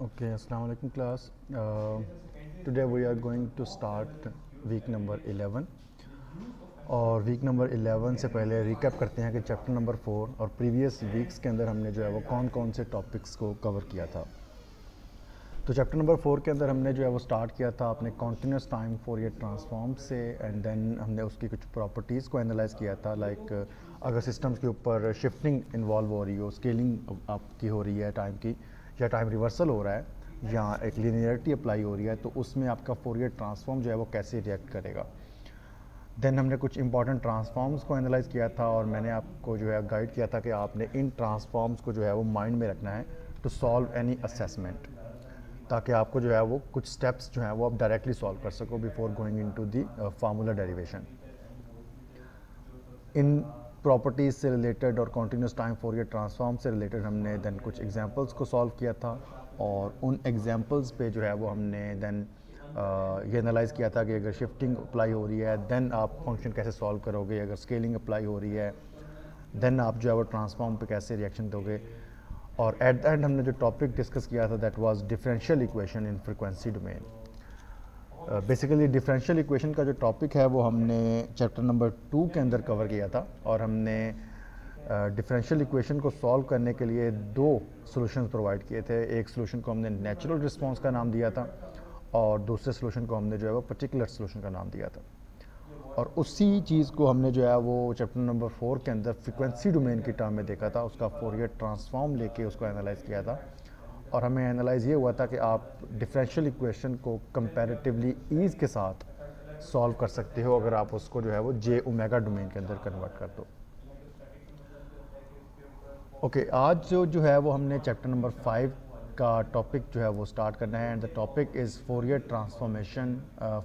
Okay, Assalamu alaikum class. Today we are going to start week number 11 और week number 11 से पहले recap करते हैं कि चैप्टर नंबर 4 और प्रीवियस वीक्स के अंदर हमने जो है वो कौन कौन से टॉपिक्स को कवर किया था। तो चैप्टर नंबर 4 के अंदर हमने जो है वो स्टार्ट किया था अपने कॉन्टीन्यूस टाइम फोरियर ट्रांसफॉर्म से एंड देन हमने उसकी कुछ प्रॉपर्टीज़ को एनालाइज किया था। लाइक अगर सिस्टम्स के ऊपर शिफ्टिंग इन्वॉल्व हो रही हो, स्केलिंग आपकी हो रही है टाइम की, या टाइम रिवर्सल हो रहा है या एक लीनियरिटी अप्लाई हो रही है, तो उसमें आपका फोरियर ट्रांसफॉर्म जो है वो कैसे रिएक्ट करेगा। देन हमने कुछ इंपॉर्टेंट ट्रांसफॉर्म्स को एनालाइज किया था और मैंने आपको जो है गाइड किया था कि आपने इन ट्रांसफॉर्म्स को जो है वो माइंड में रखना है टू सॉल्व एनी असेसमेंट, ताकि आपको जो है वो कुछ स्टेप्स जो है वो आप डायरेक्टली सॉल्व कर सको before going into the formula derivation. In properties से रिलेटेड और कॉन्टीन्यूस टाइम फोरियर ट्रांसफॉर्म से रिलेटेड हमने देन कुछ एग्जांपल्स को सॉल्व किया था और उन एग्जांपल्स पे जो है वो हमने देन ये एनालाइज़ किया था कि अगर शिफ्टिंग अप्लाई हो रही है देन आप फंक्शन कैसे सॉल्व करोगे, अगर स्केलिंग अप्लाई हो रही है देन आप जो है वो ट्रांसफॉर्म पे कैसे रिएक्शन दोगे। और एट द एंड हमने जो टॉपिक डिस्कस किया था that was differential equation in frequency domain. Basically differential equation का जो टॉपिक है वो हमने चैप्टर नंबर 2 के अंदर कवर किया था और हमने डिफरेंशियल इक्वेशन को सॉल्व करने के लिए दो सॉल्यूशंस प्रोवाइड किए थे। एक सॉल्यूशन को हमने नेचुरल रिस्पांस का नाम दिया था और दूसरे सॉल्यूशन को हमने जो है वो पर्टिकुलर सॉल्यूशन का नाम दिया था। और उसी चीज़ को हमने जो है वो चैप्टर नंबर 4 के अंदर फ्रीक्वेंसी डोमेन की टर्म में देखा था, उसका फोरियर ट्रांसफॉर्म लेके उसको एनालाइज किया था और हमें एनालाइज ये हुआ था कि आप डिफरेंशियल इक्वेशन को कंपैरेटिवली ईज़ के साथ सॉल्व कर सकते हो अगर आप उसको जो है वो जे ओमेगा डोमेन के अंदर कन्वर्ट कर दो। ओके, आज जो है वो हमने चैप्टर नंबर 5 का टॉपिक जो है वो स्टार्ट करना है and the topic is Fourier transformation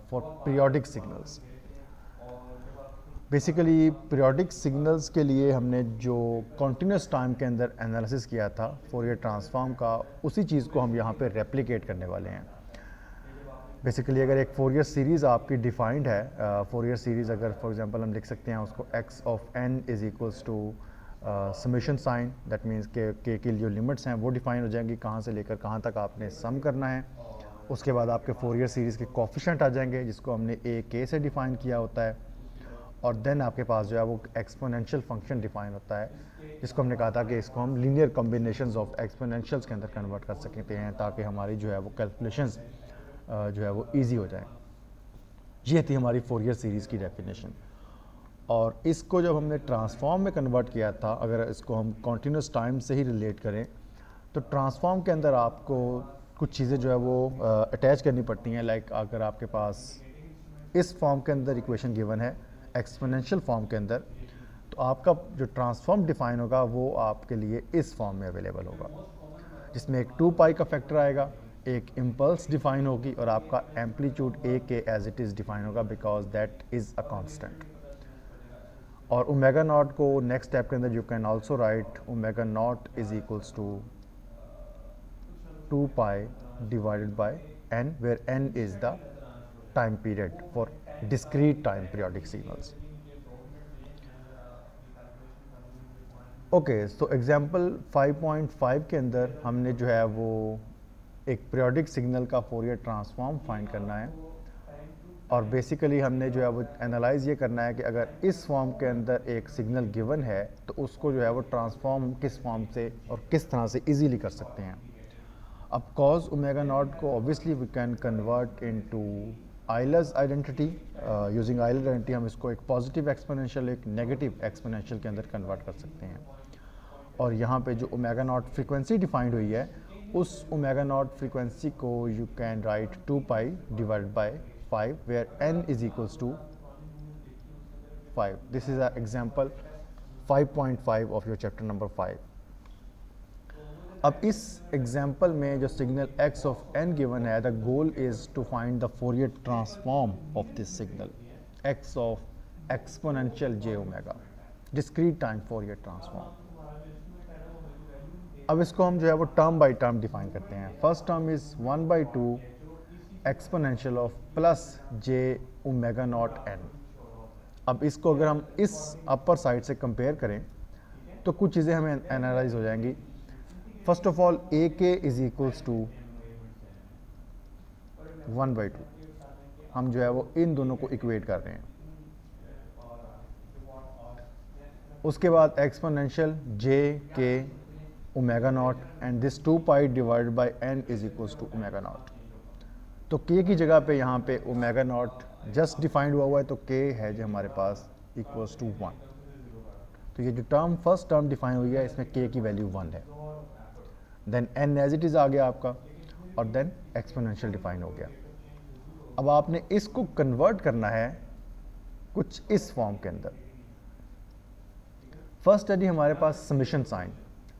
for periodic signals. Basically periodic signals के लिए हमने जो कॉन्टीन्यूस टाइम के अंदर एनालिसिस किया था फोरियर ट्रांसफॉर्म का, उसी चीज़ को हम यहाँ पे रेप्लिकेट करने वाले हैं। बेसिकली अगर एक फोरियर सीरीज़ आपकी डिफाइंड है, फोरियर सीरीज़ अगर फॉर एग्जांपल हम लिख सकते हैं उसको x of n is equals to summation sign, that means K की जो लिमिट्स हैं वो डिफाइन हो जाएंगी, कहाँ से लेकर कहाँ तक आपने सम करना है। उसके बाद आपके फोरियर सीरीज़ के कोफिशिएंट आ जाएंगे जिसको हमने a k से डिफ़ाइन किया होता है और देन आपके पास जो है वो एक्सपोनेंशियल फंक्शन डिफाइन होता है जिसको हमने कहा था कि इसको हम लीनियर कॉम्बिनेशंस ऑफ एक्सपोनेंशियल्स के अंदर कन्वर्ट कर सकते हैं ताकि हमारी जो है वो कैलकुलेशंस जो है वो इजी हो जाए। ये थी हमारी फोरियर सीरीज़ की डेफिनेशन। और इसको जब हमने ट्रांसफॉर्म में कन्वर्ट किया था, अगर इसको हम कॉन्टीन्यूस टाइम से ही रिलेट करें तो ट्रांसफॉर्म के अंदर आपको कुछ चीज़ें जो है वो अटैच करनी पड़ती हैं। लाइक अगर आपके पास इस फॉर्म के अंदर इक्वेशन गिवन है एक्सपोनेंशियल फॉर्म के अंदर, तो आपका जो ट्रांसफॉर्म डिफाइन होगा वो आपके लिए इस फॉर्म में अवेलेबल होगा जिसमें एक 2 पाई का फैक्टर आएगा, एक इम्पल्स डिफाइन होगी और आपका amplitude A K as it is define होगा because that is a constant. और ओमेगा नॉट को नेक्स्ट स्टेप के अंदर you can also write omega naught is equals to 2 pi divided by n, where n is the time period for discrete time periodic signals. Okay, so example 5.5 के अंदर हमने जो है वो एक पीरियोडिक सिग्नल का फोरियर ट्रांसफॉर्म फाइंड करना है और बेसिकली हमने जो है वो एनालाइज ये करना है कि अगर इस फॉर्म के अंदर एक सिग्नल गिवन है तो उसको जो है वो ट्रांसफॉर्म किस फॉर्म से और किस तरह से इजीली कर सकते हैं। अब कॉज ओमेगा नॉट को obviously we can convert into Euler's identity. Using Euler identity हम इसको एक पॉजिटिव एक्सपोनेंशियल एक नेगेटिव एक्सपोनेंशियल के अंदर कन्वर्ट कर सकते हैं। और यहाँ पे जो ओमेगा नॉट फ्रीक्वेंसी डिफाइंड हुई है उस ओमेगा नॉट फ्रीक्वेंसी को you can write 2 pi divided by 5 where n is equals to 5। This is a example 5.5 of your chapter number 5। अब इस एग्जांपल में जो signal x of n given है, the goal is to find the Fourier transform of this signal x of exponential j omega, discrete time Fourier transform. अब इसको हम जो है वो टर्म बाय टर्म डिफाइन करते हैं। First term is 1/2 exponential of plus j omega naught n। अब इसको अगर हम इस अपर साइड से कंपेयर करें तो कुछ चीज़ें हमें एनालाइज हो जाएंगी। फर्स्ट ऑफ ऑल ए के इज इक्वल्स टू 1/2, हम जो है वो इन दोनों को इक्वेट कर रहे हैं। उसके बाद exponential J K omega naught and this 2 pi divide by N is equals to omega naught. तो के की जगह पे यहाँ पे ओमेगा नॉट जस्ट डिफाइंड हुआ है, तो के है जो हमारे पास इक्वल्स टू 1। तो ये जो टर्म फर्स्ट टर्म डिफाइन हुई है इसमें के की वैल्यू 1 है, then n as it is आ गया आपका, और देन एक्सपोनेंशियल डिफाइन हो गया। अब आपने इसको कन्वर्ट करना है कुछ इस फॉर्म के अंदर। फर्स्ट है जी हमारे पास समेशन साइन।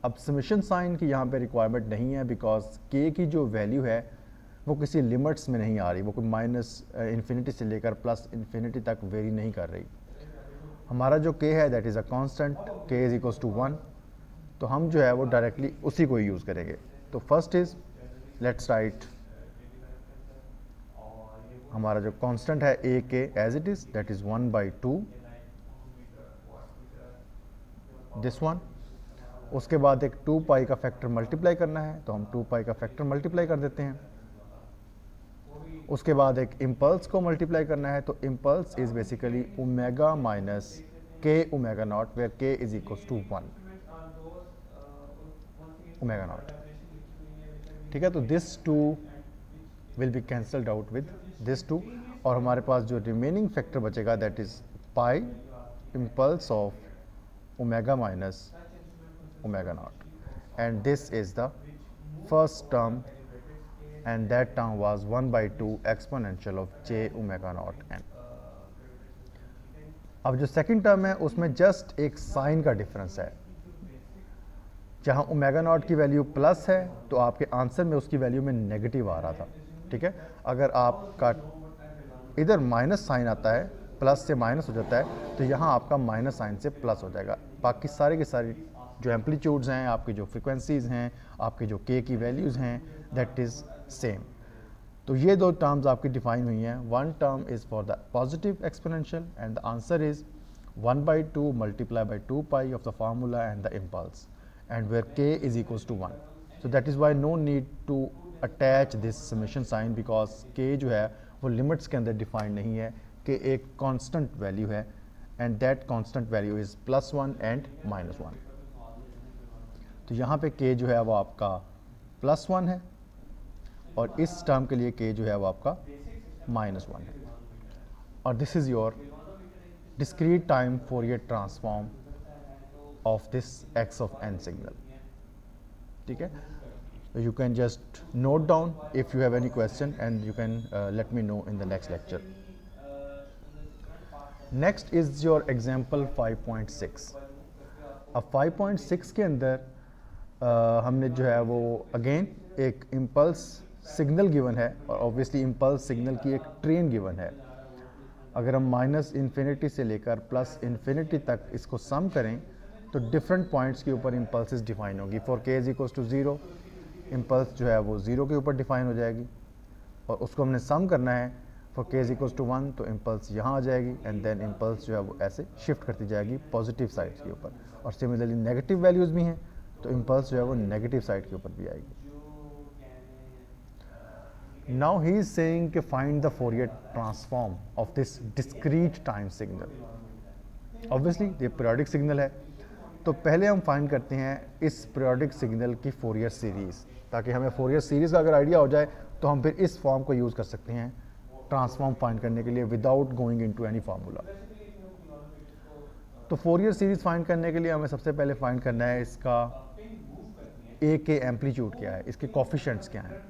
अब समेशन साइन की यहाँ पे रिक्वायरमेंट नहीं है, बिकॉज के की जो वैल्यू है वो किसी लिमिट्स में नहीं आ रही, वो कोई माइनस इन्फिनिटी से लेकर प्लस इन्फिनिटी तक वेरी नहीं कर रही। हमारा जो के है दैट इज़ अ कांस्टेंट, के इज इक्वल्स टू 1, तो हम जो है वो डायरेक्टली उसी को यूज़ करेंगे। तो फर्स्ट इज लेट्स राइट हमारा जो कांस्टेंट है A K as it is, that is 1/2 this one. उसके बाद एक 2 पाई का फैक्टर मल्टीप्लाई करना है, तो हम 2 पाई का फैक्टर मल्टीप्लाई कर देते हैं। उसके बाद एक इम्पल्स को मल्टीप्लाई करना है, तो impulse is basically omega minus K omega naught, where के is equals to 1 omega naught. ठीक है, तो this 2 will be cancelled out with this 2, और हमारे पास जो रिमेनिंग फैक्टर बचेगा that is pi impulse of omega minus omega naught, and this is the first term, and that term was 1/2 exponential of j omega naught n। अब जो second term है उसमें just एक साइन का difference है। जहां omega naught की value plus है तो आपके आंसर में उसकी वैल्यू में नेगेटिव आ रहा था। ठीक है, अगर आपका इधर माइनस साइन आता है, प्लस से माइनस हो जाता है, तो यहाँ आपका माइनस साइन से प्लस हो जाएगा। बाकी सारे के सारी जो एम्पलीट्यूड्स हैं, आपकी जो फ्रिक्वेंसीज हैं, आपके जो के की वैल्यूज़ हैं, दैट इज़ सेम। तो ये दो टर्म्स आपकी डिफाइन हुई हैं। One term is for the positive exponential and the answer is 1/2 multiply by 2 pi of the formula and the impulse, and where के is equals to 1। So that is why no need to attach this summation sign, because k जो है वो limits के अंदर defined नहीं है, कि एक कांस्टेंट वैल्यू है, and that constant value is +1 and -1। तो यहाँ पे के जो है वो आपका +1 है, और इस टर्म के लिए के जो है वो आपका -1 है। और this is your discrete time Fourier transform of this x of n signal. ठीक है, you can just note down if you have any question, and you can let me know in the next lecture. Next is your example 5.6। अब 5.6 के अंदर हमने जो है वो again एक इम्पल्स सिग्नल गिवन है, और ऑब्वियसली इम्पल्स सिग्नल की एक ट्रेन गिवन है। अगर हम -इन्फिनिटी से लेकर +इन्फिनिटी तक इसको सम करें तो डिफरेंट पॉइंट्स के ऊपर इम्पल्सिस डिफाइन होगी। For k is equals to 0 impulse जो है वो 0 के ऊपर डिफाइन हो जाएगी, और उसको हमने सम करना है। For k is equals to 1 तो इम्पल्स यहाँ आ जाएगी, एंड देन इम्पल्स जो है वो ऐसे शिफ्ट करती जाएगी पॉजिटिव साइड के ऊपर, और सिमिलरली नेगेटिव वैल्यूज़ भी हैं तो इम्पल्स जो है वो नेगेटिव साइड के ऊपर भी आएगी। नाउ ही इज सेइंग कि find the Fourier transform of this discrete time signal. Obviously ये पीरियोडिक सिग्नल है, तो पहले हम फाइंड करते हैं इस पीरियोडिक सिग्नल की फोरियर सीरीज़, ताकि हमें फोरियर सीरीज़ का अगर आइडिया हो जाए तो हम फिर इस फॉर्म को यूज़ कर सकते हैं ट्रांसफॉर्म फाइंड करने के लिए without going into any formula. तो फोरियर सीरीज़ फाइंड करने के लिए हमें सबसे पहले फाइंड करना है इसका ए के एम्पलीट्यूड क्या है, इसके कोफिशिएंट्स क्या हैं।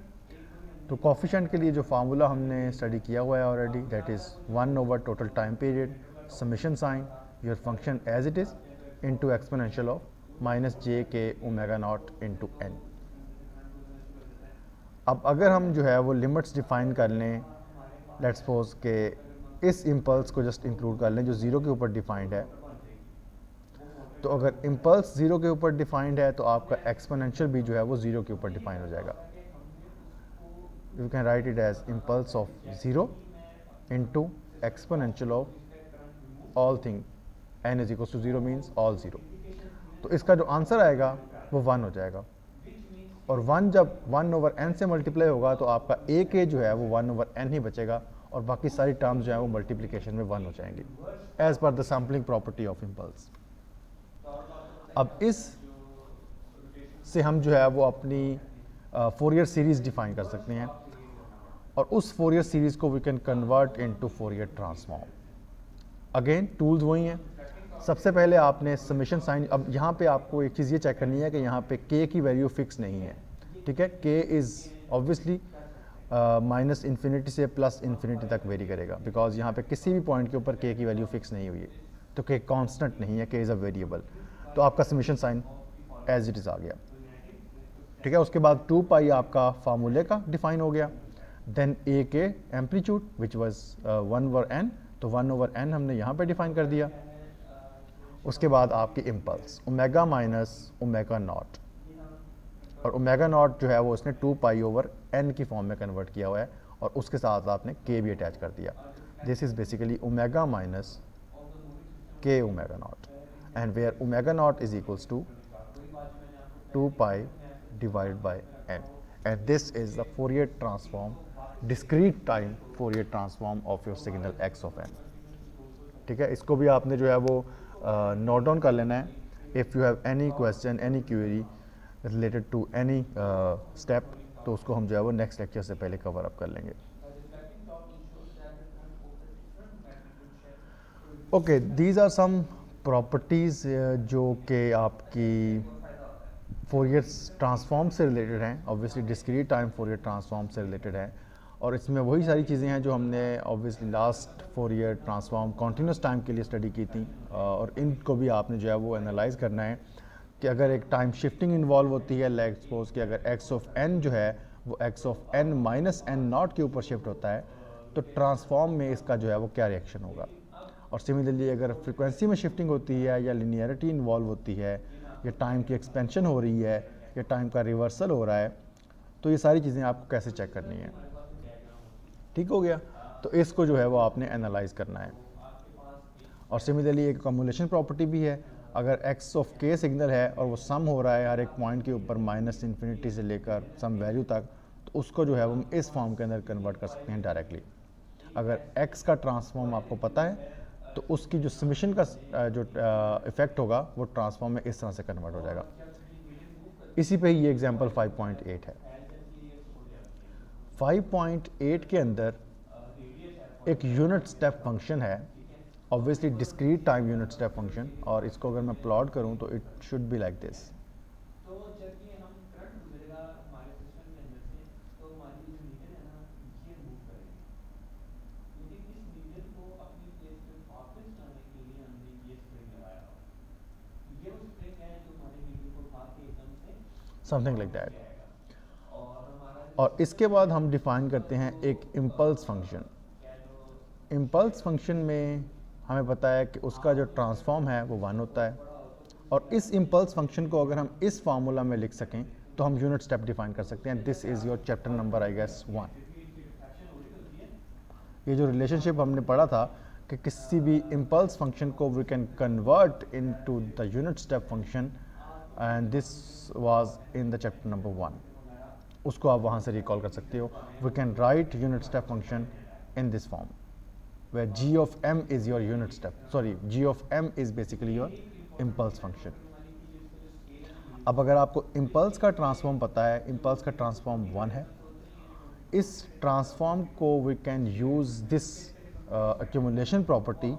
तो कोफिशिएंट के लिए जो फार्मूला हमने स्टडी किया हुआ है already, that is 1 over total time period summation sign your function as it is into exponential of -jk omega naught into n। अब अगर हम जो है वो लिमिट्स डिफाइन कर लें, लेट्स सपोज के इस इम्पल्स को जस्ट इंक्लूड कर लें जो 0 के ऊपर डिफाइंड है, तो अगर इम्पल्स 0 के ऊपर डिफाइंड है तो आपका एक्सपोनेंशियल भी जो है वो 0 के ऊपर डिफाइन हो जाएगा। You can write it as impulse of 0 into exponential of all thing n is equal to 0 means all 0। तो इसका जो आंसर आएगा वो 1 हो जाएगा। और 1 जब 1/n से मल्टीप्लाई होगा तो आपका ए के जो है वो 1/n ही बचेगा और बाकी सारी टर्म्स जो है वो मल्टीप्लिकेशन में 1 हो जाएंगी as per the sampling property of impulse. अब इस से हम जो है वो अपनी फोरियर सीरीज डिफाइन कर सकते हैं और उस फोरियर सीरीज को we can convert into Fourier transform. Again tools वही हैं। सबसे पहले आपने समेशन साइन, अब यहाँ पे आपको एक चीज़ ये चेक करनी है कि यहाँ पे k की वैल्यू फिक्स नहीं है, ठीक है। k is obviously minus infinity से प्लस इन्फिनिटी तक वेरी करेगा, बिकॉज यहाँ पे किसी भी पॉइंट के ऊपर k की वैल्यू फिक्स नहीं हुई है, तो k कांस्टेंट नहीं है, k इज़ अ वेरिएबल। तो आपका summation sign as it is आ गया, ठीक है। उसके बाद 2 पाई आपका फार्मूले का डिफाइन हो गया। देन a के एम्पलीट्यूड विच वाज 1/n, तो 1/n हमने यहाँ पे डिफाइन कर दिया। उसके बाद आपकी impulse omega minus omega naught, और ओमेगा नॉट जो है वो उसने 2 पाई n की फॉर्म में कन्वर्ट किया हुआ है और उसके साथ आपने k भी अटैच कर दिया। This is basically omega minus k omega naught, and where omega naught is equals to 2 pi divided by n, and this is the Fourier transform, discrete time Fourier transform of your signal x of n, ठीक है। इसको भी आपने जो है वो note down कर लेना है। If you have any question, any query related to any step, तो उसको हम जो है वो नेक्स्ट लेक्चर से पहले कवर अप कर लेंगे। Okay, these are some properties जो कि आपकी फोरियर ट्रांसफॉर्म से रिलेटेड हैं, obviously discrete time Fourier transform से रिलेटेड है, और इसमें वही सारी चीज़ें हैं जो हमने obviously last Fourier transform continuous time के लिए स्टडी की थी, और इनको भी आपने जो है वो एनालाइज करना है कि अगर एक टाइम शिफ्टिंग इन्वॉल्व होती है, लेट्स सपोज कि अगर x ऑफ n जो है वो x of n minus n not के ऊपर शिफ्ट होता है, तो ट्रांसफॉर्म में इसका जो है वो क्या रिएक्शन होगा। और सिमिलरली अगर फ्रिक्वेंसी में शिफ्टिंग होती है या लिनियरिटी इन्वॉल्व होती है या टाइम की एक्सपेंशन हो रही है या टाइम का रिवर्सल हो रहा है, तो ये सारी चीज़ें आपको कैसे चेक करनी है, ठीक हो गया। तो इसको जो है वो आपने एनालाइज करना है। और सिमिलरली एक कम्युलेशन प्रॉपर्टी भी है, अगर x ऑफ k सिग्नल है और वो सम हो रहा है हर एक पॉइंट के ऊपर माइनस इन्फिनिटी से लेकर सम वैल्यू तक, तो उसको जो है वो हम इस फॉर्म के अंदर कन्वर्ट कर सकते हैं डायरेक्टली। अगर x का ट्रांसफॉर्म आपको पता है तो उसकी जो समेशन का जो इफेक्ट होगा वो ट्रांसफॉर्म में इस तरह से कन्वर्ट हो जाएगा। इसी पे ये एग्जांपल 5.8 है। 5.8 के अंदर एक यूनिट स्टेप फंक्शन है, obviously discrete time unit step function, और इसको अगर मैं प्लॉट करूं तो it should be like this. Something like that. और इसके बाद हम डिफाइन करते हैं एक इम्पल्स फंक्शन। इम्पल्स फंक्शन में हमें पता है कि उसका जो ट्रांसफॉर्म है वो 1 होता है, और इस इम्पल्स फंक्शन को अगर हम इस फार्मूला में लिख सकें तो हम यूनिट स्टेप डिफाइन कर सकते हैं। This is your chapter number I guess 1। ये जो रिलेशनशिप हमने पढ़ा था कि किसी भी इम्पल्स फंक्शन को we can convert into the unit step function, and this was in the chapter number 1, उसको आप वहाँ से रिकॉल कर सकते हो। We can write unit step function in this form where g of m is your unit step, sorry g of m is basically your impulse function। अब अगर आपको इम्पल्स का ट्रांसफॉर्म पता है, इम्पल्स का ट्रांसफॉर्म 1 है, इस ट्रांसफॉर्म को we can use this accumulation property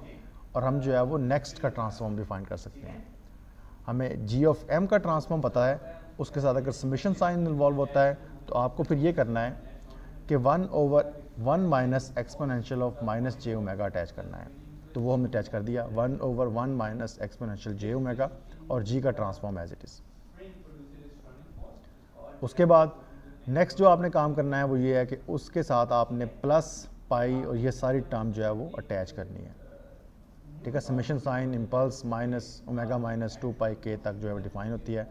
और हम जो है वो नेक्स्ट का ट्रांसफॉर्म डिफाइन कर सकते हैं। हमें g ऑफ m का ट्रांसफॉर्म पता है, उसके साथ अगर समेशन साइन इन्वॉल्व होता है तो आपको फिर ये करना है कि 1/1 minus exponential of minus J omega attach करना है, तो वो हमने अटैच कर दिया 1/1 माइनस एक्सपोनेंशियल जे ओमेगा और जी का ट्रांसफॉर्म एज इट इज़। उसके बाद नेक्स्ट जो आपने काम करना है वो ये है कि उसके साथ आपने प्लस पाई और ये सारी टर्म जो है वो अटैच करनी है, ठीक है। Summation sign impulse minus omega minus 2 pi के तक जो है वो डिफाइन होती है,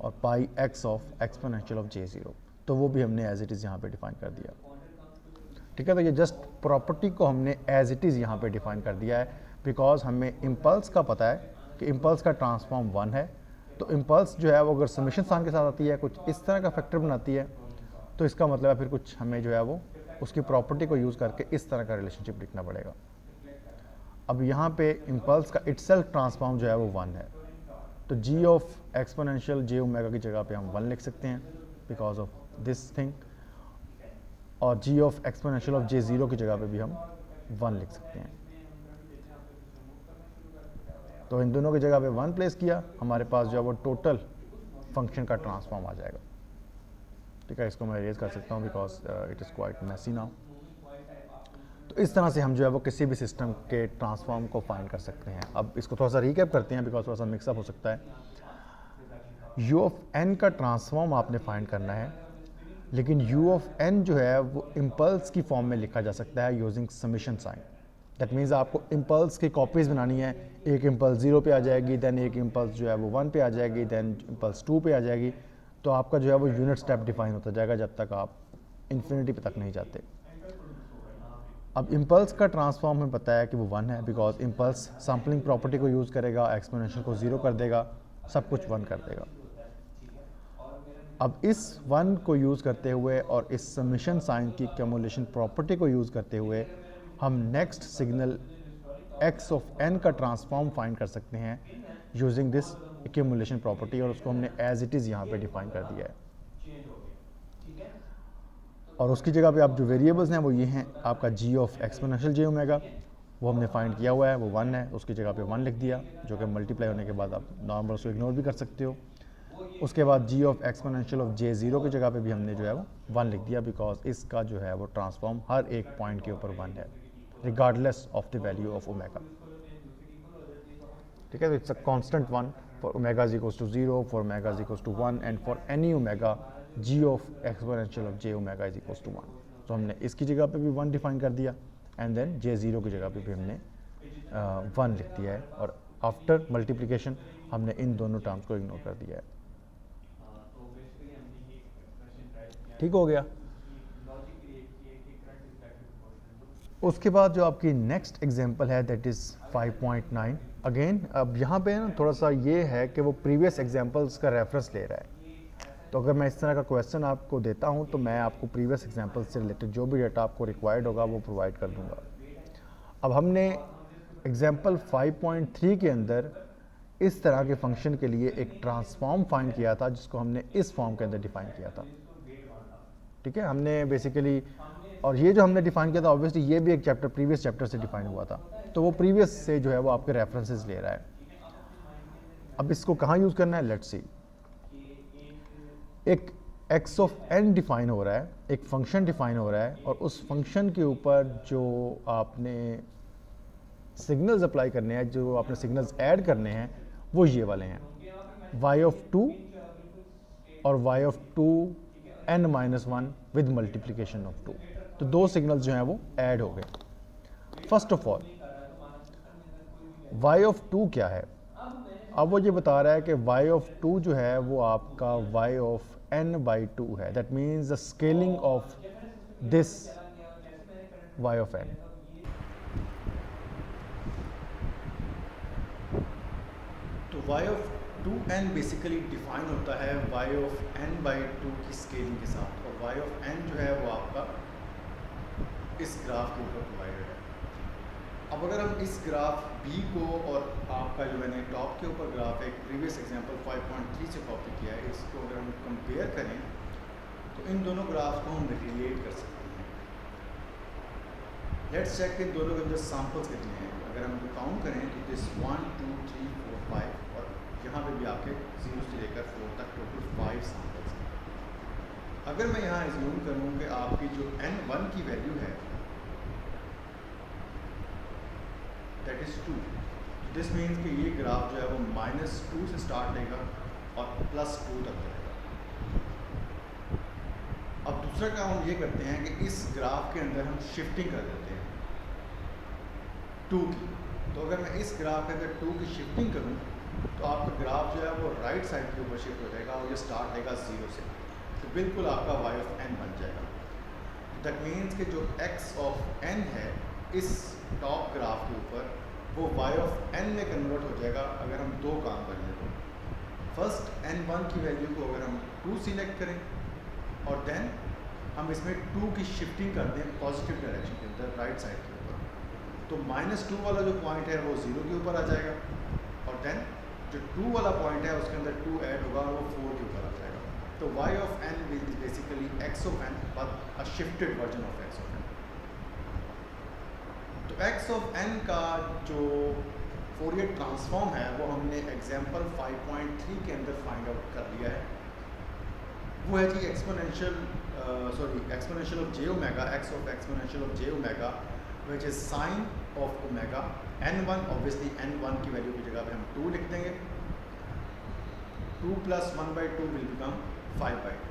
और pi x of exponential of J0, तो वो भी हमने एज इट इज़ यहाँ पे डिफाइन कर दिया, ठीक है। तो ये जस्ट प्रॉपर्टी को हमने एज इट इज़ यहाँ पे डिफाइन कर दिया है, बिकॉज हमें इम्पल्स का पता है कि इम्पल्स का ट्रांसफॉर्म 1 है, तो इम्पल्स जो है वो अगर समेशन साइन के साथ आती है, कुछ इस तरह का फैक्टर बनाती है, तो इसका मतलब है फिर कुछ हमें जो है वो उसकी प्रॉपर्टी को यूज़ करके इस तरह का रिलेशनशिप लिखना पड़ेगा। अब यहाँ पे इम्पल्स का इटसेल्फ ट्रांसफॉर्म जो है वो 1 है, तो g of exponential j omega की जगह पे हम 1 लिख सकते हैं बिकॉज ऑफ दिस थिंग, और g of exponential of j0 की जगह पे भी हम 1 लिख सकते हैं। तो इन दोनों की जगह पे 1 प्लेस किया, हमारे पास जो है वो टोटल फंक्शन का ट्रांसफॉर्म आ जाएगा। ठीक है, इसको मैं इरेज कर सकता हूँ because it is quite messy now. तो इस तरह से हम जो है वो किसी भी सिस्टम के ट्रांसफॉर्म को फाइंड कर सकते हैं। अब इसको थोड़ा सा रिकैप करते हैं बिकॉज थोड़ा सा मिक्सअप हो सकता है। u ऑफ n का ट्रांसफॉर्म आपने फाइंड करना है, लेकिन u ऑफ n जो है वो इम्पल्स की फॉर्म में लिखा जा सकता है using summation sign. That means आपको इम्पल्स की कॉपीज़ बनानी है, एक इम्पल्स 0 पे आ जाएगी, देन एक इम्पल्स जो है वो 1 पे आ जाएगी, देन इम्पल्स 2 पे आ जाएगी। तो आपका जो है वो यूनिट स्टेप डिफाइन होता जाएगा जब तक आप इन्फिनिटी पे तक नहीं जाते। अब इम्पल्स का ट्रांसफॉर्म हमें पता है कि वो 1 है बिकॉज इम्पल्स सैम्पलिंग प्रॉपर्टी को यूज़ करेगा, एक्सपोनेंशियल को 0 कर देगा, सब कुछ 1 कर देगा। अब इस 1 को यूज़ करते हुए और इस समेशन साइन की कम्युलेशन प्रॉपर्टी को यूज़ करते हुए हम next signal x of n का ट्रांसफॉर्म फाइंड कर सकते हैं यूजिंग दिस एक्यूमुलेशन प्रॉपर्टी, और उसको हमने एज इट इज़ यहाँ पे डिफाइन कर दिया है। और उसकी जगह पे आप जो वेरिएबल्स हैं वो ये हैं, आपका g of exponential j omega वो हमने फाइंड किया हुआ है, वो 1 है, उसकी जगह पे 1 लिख दिया, जो कि मल्टीप्लाई होने के बाद आप नॉर्मल उसको इग्नोर भी कर सकते हो। उसके बाद g of exponential of j0 की जगह पे भी हमने जो है वो 1 लिख दिया बिकॉज इसका जो है वो ट्रांसफॉर्म हर एक पॉइंट के ऊपर 1 है regardless of the value of omega. ठीक है, तो it's a constant 1 for omega is equals to 0, for omega is equals to 1 and for any omega g of exponential of j omega is equals to 1। तो हमने इसकी जगह पे भी 1 define कर दिया एंड देन j0 की जगह पे भी हमने 1 लिख दिया है, और आफ्टर मल्टीप्लिकेशन हमने इन दोनों टर्म्स को इग्नोर कर दिया है। ठीक हो गया। उसके बाद जो आपकी नेक्स्ट एग्जांपल है दैट इज़ 5.9। अगेन अब यहाँ पे ना थोड़ा सा ये है कि वो प्रीवियस एग्जांपल्स का रेफरेंस ले रहा है, तो अगर मैं इस तरह का क्वेश्चन आपको देता हूँ तो मैं आपको प्रीवियस एग्जांपल से रिलेटेड जो भी डेटा आपको रिक्वायर्ड होगा वो प्रोवाइड कर दूँगा। अब हमने एग्जांपल 5.3 के अंदर इस तरह के फंक्शन के लिए एक ट्रांसफॉर्म फाइंड किया था जिसको हमने इस फॉर्म के अंदर डिफाइन किया था। ठीक है, हमने बेसिकली, और ये जो हमने डिफाइन किया था ऑब्वियसली ये भी एक चैप्टर प्रीवियस चैप्टर से डिफाइन हुआ था, तो वो प्रीवियस से जो है वो आपके रेफरेंसेस ले रहा है। अब इसको कहाँ यूज़ करना है, लेट्स सी। एक x ऑफ n डिफाइन हो रहा है, एक फंक्शन डिफाइन हो रहा है, और उस फंक्शन के ऊपर जो आपने सिग्नल्स अप्लाई करने हैं, जो आपने सिग्नल्स ऐड करने हैं, वो ये वाले हैं, y ऑफ 2 और y of 2n-1 with multiplication of 2। तो दो सिग्नल्स जो हैं वो ऐड हो गए। First of all y of 2 क्या है, अब वो ये बता रहा है कि y ऑफ 2 जो है वो आपका y ऑफ n/2 है। That means the scaling of this y of n। तो y of 2n basically define होता है y ऑफ n/2 की स्केलिंग के साथ, और y ऑफ n जो है वो आपका इस ग्राफ के ऊपर प्रोवाइडेड है। अब अगर हम इस ग्राफ b को और आपका जो मैंने टॉप के ऊपर ग्राफ एक प्रीवियस एग्जांपल 5.3 से कॉपी किया है, इसको अगर हम कंपेयर करें तो इन दोनों ग्राफ को हम रिलेट कर सकते हैं। लेट्स चेक इन दोनों के अंदर सैम्पल्स कितने हैं। अगर हम काउंट करें तो दिस 1 2 3 4 5, और यहाँ पे भी आपके 0 से लेकर 4 तक टोटल 5 सैम्पल्स हैं। अगर मैं यहाँ एज्यूम करूँ कि आपकी जो n1 की वैल्यू है दैट इज़ 2, दिस मीन्स कि ये ग्राफ जो है वो -2 से स्टार्ट लेगा और +2 तक जाएगा। अब दूसरा काम हम ये करते हैं कि इस ग्राफ के अंदर हम शिफ्टिंग कर देते हैं 2 की। तो अगर मैं इस ग्राफ के अंदर 2 की शिफ्टिंग करूँ तो आपका ग्राफ जो है वो राइट साइड के ऊपर शिफ्ट हो जाएगा और ये स्टार्ट लेगा 0 से, तो बिल्कुल आपका y ऑफ n बन जाएगा। दैट मीन्स कि जो x ऑफ n है इस टॉप ग्राफ के ऊपर वो y ऑफ n में कन्वर्ट हो जाएगा अगर हम दो काम कर लें तो। फर्स्ट n1 की वैल्यू को अगर हम 2 सिलेक्ट करें और देन हम इसमें 2 की शिफ्टिंग कर दें पॉजिटिव डायरेक्शन के अंदर राइट साइड के ऊपर, तो -2 वाला जो पॉइंट है वो 0 के ऊपर आ जाएगा और देन जो 2 वाला पॉइंट है उसके अंदर 2 ऐड होगा और वो 4 के ऊपर आ जाएगा। तो y of n is basically x of n but a shifted version of x of n। तो x ऑफ n का जो फोरियर ट्रांसफॉर्म है वो हमने एग्जाम्पल 5.3 के अंदर फाइंड आउट कर लिया है। वो है जी exponential of j omega, x of exponential of j omega which is sine of omega n1। Obviously n1 की वैल्यू की जगह पे हम 2 लिख देंगे, 2 + 1/2 विल बिकम 5/2।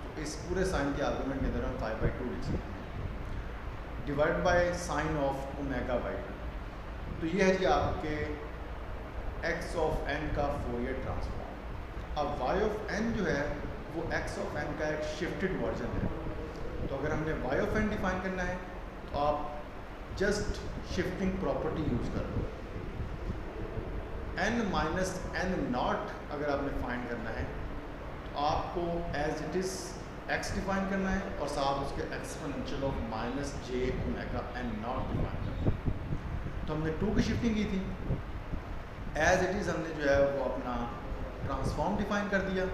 तो इस पूरे साइन के आर्गुमेंट के अंदर हम 5/2 लिख सकते हैं divide by sine of omega by 2। तो ये है जी आपके x ऑफ n का फोरियर ट्रांसफॉर्म। अब y ऑफ n जो है वो x ऑफ n का एक शिफ्टेड वर्जन है। तो अगर हमने y ऑफ n डिफाइन करना है तो आप जस्ट शिफ्टिंग प्रॉपर्टी यूज कर लो। n माइनस n नॉट अगर आपने फाइंड करना है तो आपको as it is x define करना है और साथ उसके exponential of -j omega n naught define करना है। तो हमने 2 की शिफ्टिंग की थी, एज इट इज़ हमने जो है वो अपना ट्रांसफॉर्म डिफाइन कर दिया।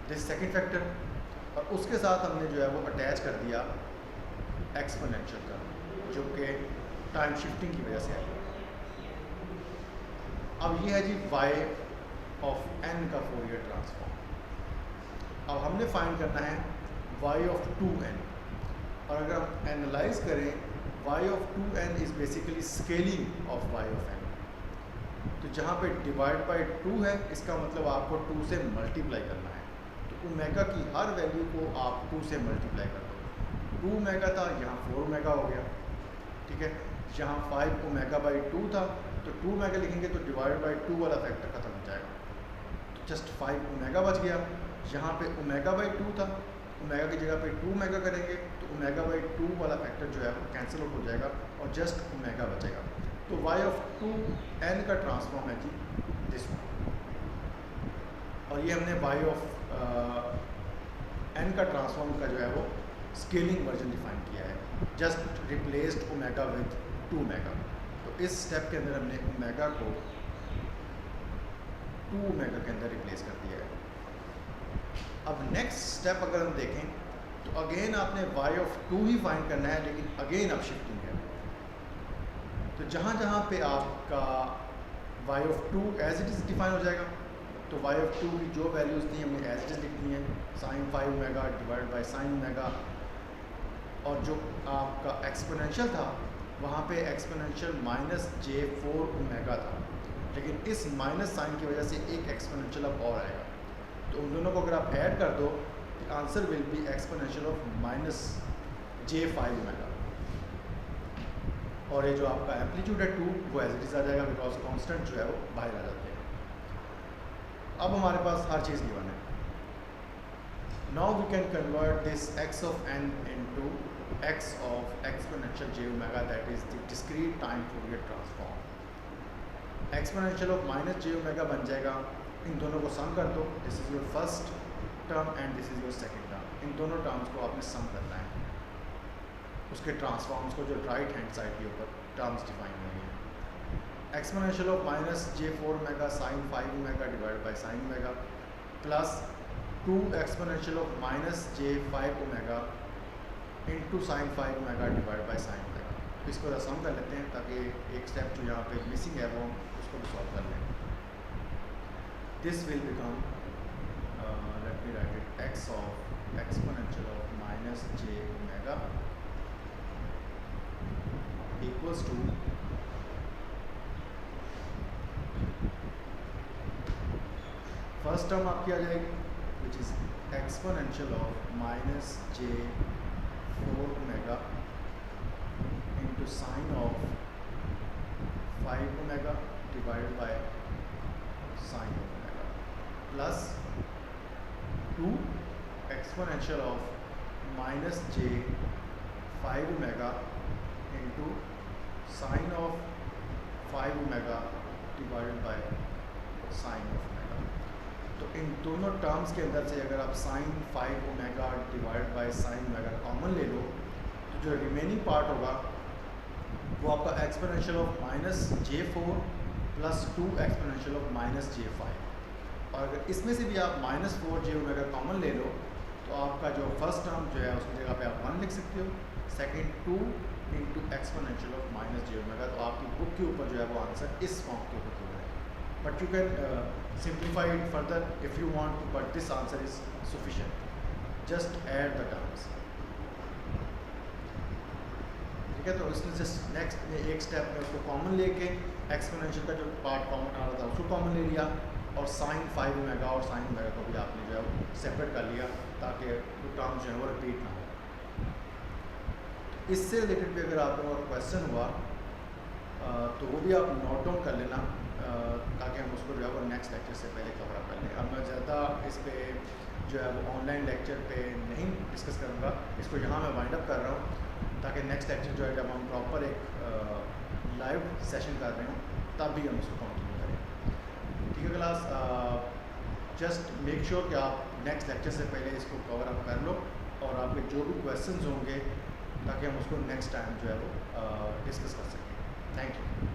दिस सेकंड फैक्टर, और उसके साथ हमने जो है वो अटैच कर दिया एक्सपोनेंशियल का, जो कि टाइम शिफ्टिंग की वजह से है। अब ये है जी y ऑफ n का फोरियर ट्रांसफॉर्म। अब हमने फाइंड करना है y ऑफ 2n, और अगर हम एनालाइज करें y of 2n is basically scaling of y of n। तो जहाँ पे डिवाइड बाय 2 है इसका मतलब आपको 2 से मल्टीप्लाई करना है। तो ओमेगा की हर वैल्यू को आप 2 से मल्टीप्लाई कर दो। 2 ओमेगा था, यहाँ 4 ओमेगा हो गया, ठीक है। यहाँ 5 ओमेगा बाई 2 था, तो 2 ओमेगा लिखेंगे तो डिवाइड बाई 2 वाला फैक्टर खत्म हो जाएगा, तो जस्ट 5 ओमेगा बच गया। यहाँ पे ओमेगा बाई 2 था, ओमेगा की जगह पे 2 ओमेगा करेंगे तो ओमेगा बाई 2 वाला फैक्टर जो है वो कैंसिल आउट हो जाएगा और जस्ट ओमेगा बचेगा। तो y ऑफ 2n का ट्रांसफॉर्म है जी दिस वन, और ये हमने y ऑफ n का ट्रांसफॉर्म का जो है वो स्केलिंग वर्जन डिफाइन किया है, just replaced omega with 2 omega. तो इस स्टेप के अंदर हमने ओमेगा को 2 ओमेगा के अंदर रिप्लेस कर दिया है। अब नेक्स्ट स्टेप अगर हम देखें तो अगेन आपने y ऑफ 2 ही फाइंड करना है, लेकिन अगेन अब शिफ्टिंग है। तो जहाँ जहाँ पे आपका y of 2 as it is define हो जाएगा, तो y ऑफ 2 की जो वैल्यूज़ थी हमने एज इट इज़ लिखनी है, sine 5 omega divide by sine omega. और जो आपका एक्सपोनेंशियल था वहाँ पे एक्सपोनेंशियल -j4 ओमेगा था, लेकिन इस माइनस साइन की वजह से एक एक्सपोनेंशियल अब और आएगा, तो उन दोनों को अगर आप ऐड कर दो तो answer will be exponential of -j5 omega. और ये जो आपका एम्पलीट्यूड है 2 वो एज इट इज़ आ जाएगा, बिकॉज कांस्टेंट जो है वो बाहर आ जाते हैं। अब हमारे पास हर चीज़ गिवन है। Now we can convert this x of n into x of exponential j omega, that is the discrete time Fourier transform. Exponential of -j omega बन जाएगा, इन दोनों को सम कर दो, this is your first term and this is your second term. इन दोनों terms को आपने सम करना है, उसके ट्रांसफॉर्म्स को जो राइट हैंड साइड के ऊपर टर्म्स डिफाइन हुई है। Exponential of -j4 omega sine 5 omega divide by sine omega plus 2 exponential of -j5 omega into sign 5 omega divide by sine omega. तो इसको सम कर लेते हैं ताकि एक स्टेप जो यहाँ पे मिसिंग है वो उसको भी सॉल्व कर लें। This will become let me write it, x of exponential of -j omega equals to first term आपकी आ जाएगी which is exponential of -j4 omega into sine of 5 omega divide by sine omega plus 2 exponential of -j5 omega into sine of 5 omega divided by sine of omega. तो इन दोनों terms के अंदर से अगर आप sine 5 omega divide by sine omega common ले लो तो जो रिमेनिंग पार्ट होगा वो आपका exponential of -j4 plus 2 exponential of -j5। और अगर इसमें से भी आप -4j ओमेगा कॉमन ले लो तो आपका जो फर्स्ट टर्म जो है उसकी जगह पे आप 1 लिख सकते हो, second 2 into exponential of -j omega. तो आपकी बुक के ऊपर जो है वो आंसर इस फॉर्म के ऊपर है। But you can simplify it further if you want to, but this answer is sufficient. Just add the terms. ठीक है, तो इसमें जस्ट नेक्स्ट में एक स्टेप में उसको कॉमन लेके एक्सपोनेंशियल का जो पार्ट कॉमन आ रहा था उसको कॉमन ले लिया और साइन 5 ओमेगा और साइन ओमेगा को भी आपने जो है वो सेपरेट कर लिया ताकि वो टर्म जो है वो रिपीट ना हो। इससे रिलेटेड भी अगर आपको और क्वेश्चन हुआ तो वो भी आप नोट डाउन कर लेना ताकि हम उसको जो है वो नेक्स्ट लेक्चर से पहले कवर अप कर लें। अब मैं ज़्यादा इस पर जो है वो ऑनलाइन लेक्चर पे नहीं डिस्कस करूँगा, इसको यहाँ मैं वाइंड अप कर रहा हूँ ताकि नेक्स्ट लेक्चर जो है जब हम प्रॉपर एक लाइव सेशन कर रहे हों तब भी हम इसको कंटिन्यू करें। ठीक है क्लास, जस्ट मेक श्योर कि आप नेक्स्ट लेक्चर से पहले इसको कवर अप कर लो और आपके जो भी क्वेश्चंस होंगे ताकि हम उसको नेक्स्ट टाइम जो है वो डिस्कस कर सकें। Thank you.